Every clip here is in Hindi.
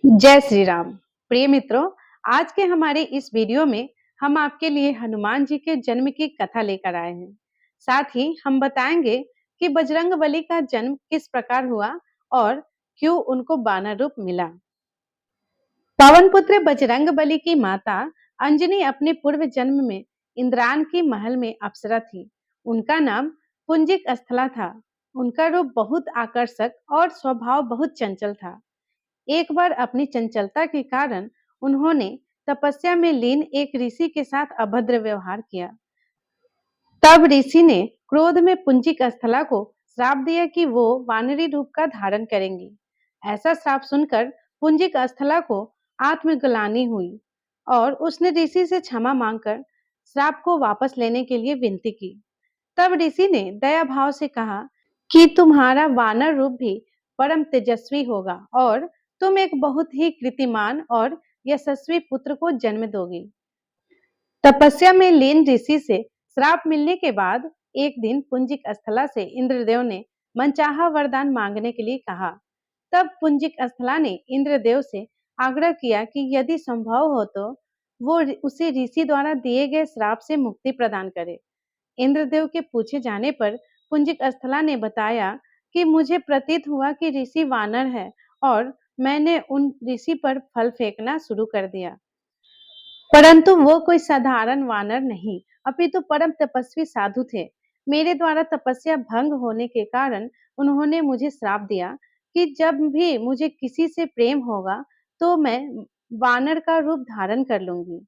जय श्री राम। प्रिय मित्रों, आज के हमारे इस वीडियो में हम आपके लिए हनुमान जी के जन्म की कथा लेकर आए हैं। साथ ही हम बताएंगे कि बजरंगबली का जन्म किस प्रकार हुआ और क्यों उनको वानर रूप मिला। पवन पुत्र बजरंगबली की माता अंजनी अपने पूर्व जन्म में इंद्रान की महल में अप्सरा थी। उनका नाम पुंजिक स्थला था। उनका रूप बहुत आकर्षक और स्वभाव बहुत चंचल था। एक बार अपनी चंचलता के कारण उन्होंने तपस्या में लीन एक ऋषि के साथ अभद्र व्यवहार किया। तब ऋषि ने क्रोध में पुंजिक स्थला को श्राप दिया कि वो वानरी रूप का धारण करेंगी। ऐसा श्राप सुनकर पुंजिक स्थला को आत्मग्लानि हुई और उसने ऋषि से क्षमा मांगकर श्राप को वापस लेने के लिए विनती की। तब ऋषि ने दया भाव से कहा कि तुम्हारा वानर रूप भी परम तेजस्वी होगा और तुम एक बहुत ही कीर्तिमान और यशस्वी पुत्र को जन्म दोगी। तपस्या में लीन ऋषि से श्राप मिलने के बाद एक दिन पुंजिक स्थला से इंद्रदेव ने मनचाहा वरदान मांगने के लिए कहा। तब पुंजिक स्थला ने इंद्रदेव से आग्रह किया कि यदि संभव हो तो वो उसे ऋषि द्वारा दिए गए श्राप से मुक्ति प्रदान करे। इंद्रदेव के पूछे जाने पर पुंजिक स्थला ने बताया कि मुझे प्रतीत हुआ कि ऋषि वानर है और मैंने उन ऋषि पर फल फेंकना शुरू कर दिया, परंतु वो कोई साधारण वानर नहीं अपितु परम तपस्वी साधु थे। मेरे द्वारा तपस्या भंग होने के कारण उन्होंने मुझे श्राप दिया कि जब भी मुझे किसी से प्रेम होगा तो मैं वानर का रूप धारण कर लूंगी।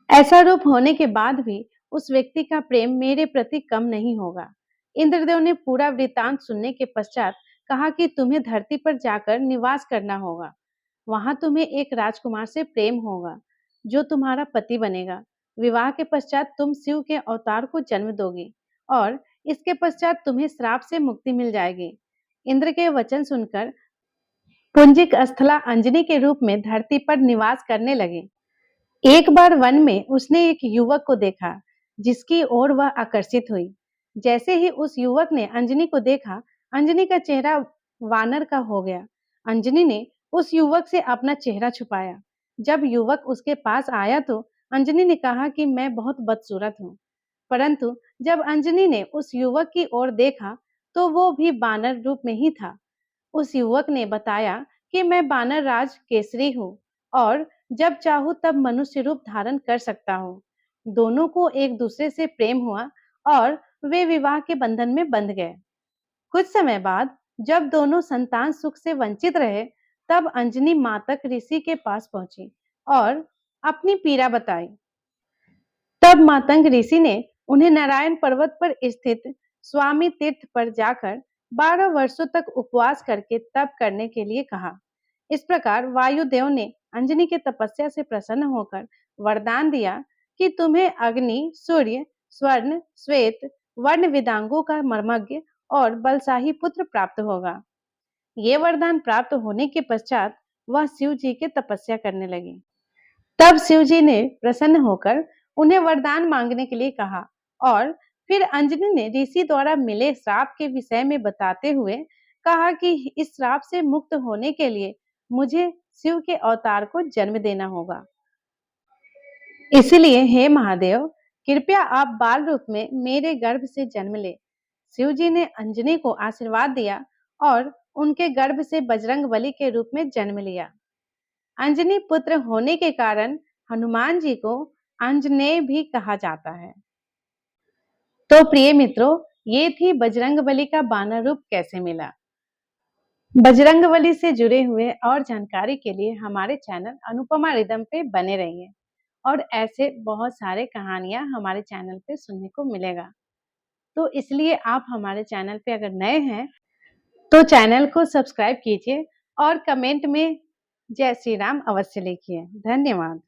ऐसा रूप होने के बाद भी उस व्यक्ति का प्रेम मेरे प्रति कम नहीं होगा। इंद्रदेव ने पूरा वृतांत सुनने के पश्चात कहा कि तुम्हें धरती पर जाकर निवास करना होगा। वहां तुम्हें एक राजकुमार से प्रेम होगा जो तुम्हारा पति बनेगा। विवाह के पश्चात तुम शिव के अवतार को जन्म दोगी और इसके पश्चात तुम्हें श्राप से मुक्ति मिल जाएगी। इंद्र के वचन सुनकर पुंजिक स्थला अंजनी के रूप में धरती पर निवास करने लगे। एक बार वन में उसने एक युवक को देखा जिसकी ओर वह आकर्षित हुई। जैसे ही उस युवक ने अंजनी को देखा, अंजनी का चेहरा वानर का हो गया। अंजनी ने उस युवक से अपना चेहरा छुपाया। जब युवक उसके पास आया तो अंजनी ने कहा कि मैं बहुत बदसूरत हूँ। परंतु जब अंजनी ने उस युवक की ओर देखा तो वो भी बानर रूप में ही था। उस युवक ने बताया कि मैं बानर राज केसरी हूँ और जब चाहूं तब मनुष्य रूप धारण कर सकता हूँ। दोनों को एक दूसरे से प्रेम हुआ और वे विवाह के बंधन में बंध गए। कुछ समय बाद जब दोनों संतान सुख से वंचित रहे, तब अंजनी मातक ऋषि के पास पहुंची और अपनी पीड़ा बताई। तब मातंग ऋषि ने उन्हें नारायण पर्वत पर स्थित स्वामी तीर्थ पर जाकर 12 वर्षों तक उपवास करके तप करने के लिए कहा। इस प्रकार वायुदेव ने अंजनी के तपस्या से प्रसन्न होकर वरदान दिया कि तुम्हें अग्नि, सूर्य, स्वर्ण, श्वेत वर्ण वेदांगों का मर्मज्ञ और बलशाही पुत्र प्राप्त होगा। ये वरदान प्राप्त होने के पश्चात वह शिव जी के तपस्या करने लगी। तब शिव जी ने प्रसन्न होकर उन्हें वरदान मांगने के लिए कहा और फिर अंजनी ने ऋषि द्वारा मिले श्राप के विषय में बताते हुए कहा कि इस श्राप से मुक्त होने के लिए मुझे शिव के अवतार को जन्म देना होगा। इसलिए हे महादेव, कृपया आप बाल रूप में मेरे गर्भ से जन्म ले। शिव जी ने अंजनी को आशीर्वाद दिया और उनके गर्भ से बजरंगबली के रूप में जन्म लिया। अंजनी पुत्र होने के कारण हनुमान जी को आंजनेय भी कहा जाता है। तो प्रिय मित्रों, ये थी बजरंगबली का वानर रूप कैसे मिला। बजरंगबली से जुड़े हुए और जानकारी के लिए हमारे चैनल अनुपमा रिदम पे बने रहिए और ऐसे बहुत सारे कहानियां हमारे चैनल पे सुनने को मिलेगा। तो इसलिए आप हमारे चैनल पे अगर नए हैं तो चैनल को सब्सक्राइब कीजिए और कमेंट में जय श्री राम अवश्य लिखिए। धन्यवाद।